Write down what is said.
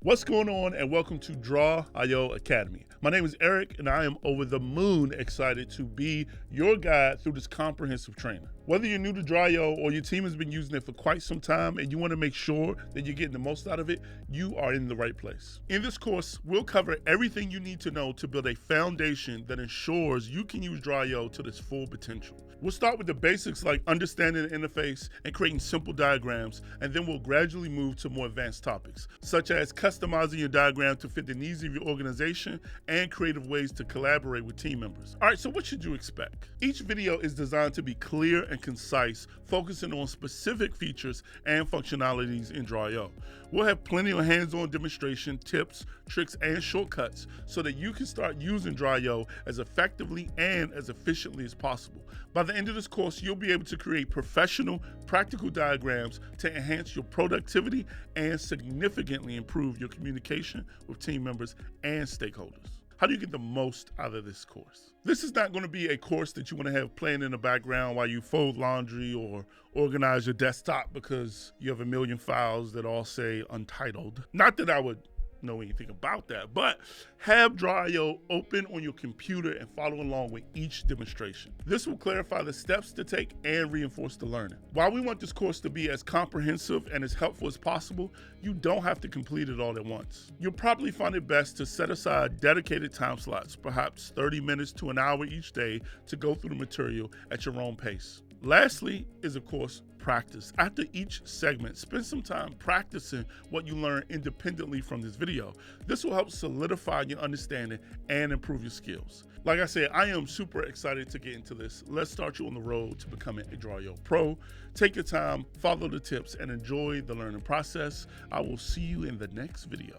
What's going on, and welcome to Draw.io Academy. My name is Eric, and I am over the moon excited to be your guide through this comprehensive training. Whether you're new to Drawio or your team has been using it for quite some time and you want to make sure that you're getting the most out of it, you are in the right place. In this course, we'll cover everything you need to know to build a foundation that ensures you can use Drawio to its full potential. We'll start with the basics like understanding the interface and creating simple diagrams, and then we'll gradually move to more advanced topics, such as customizing your diagram to fit the needs of your organization and creative ways to collaborate with team members. All right, so what should you expect? Each video is designed to be clear and concise, focusing on specific features and functionalities in Drawio. We'll have plenty of hands-on demonstration, tips, tricks, and shortcuts so that you can start using Drawio as effectively and as efficiently as possible. By the end of this course, you'll be able to create professional, practical diagrams to enhance your productivity and significantly improve your communication with team members and stakeholders. How do you get the most out of this course? This is not going to be a course that you want to have playing in the background while you fold laundry or organize your desktop because you have a million files that all say untitled. Not that I would know anything about that, but have Drawio open on your computer and follow along with each demonstration. This will clarify the steps to take and reinforce the learning. While we want this course to be as comprehensive and as helpful as possible, you don't have to complete it all at once. You'll probably find it best to set aside dedicated time slots, perhaps 30 minutes to an hour each day, to go through the material at your own pace. Lastly is, of course, practice. After each segment, spend some time practicing what you learn independently from this video. This will help solidify your understanding and improve your skills. Like I said, I am super excited to get into this. Let's start you on the road to becoming a Drawio Pro. Take your time, follow the tips, and enjoy the learning process. I will see you in the next video.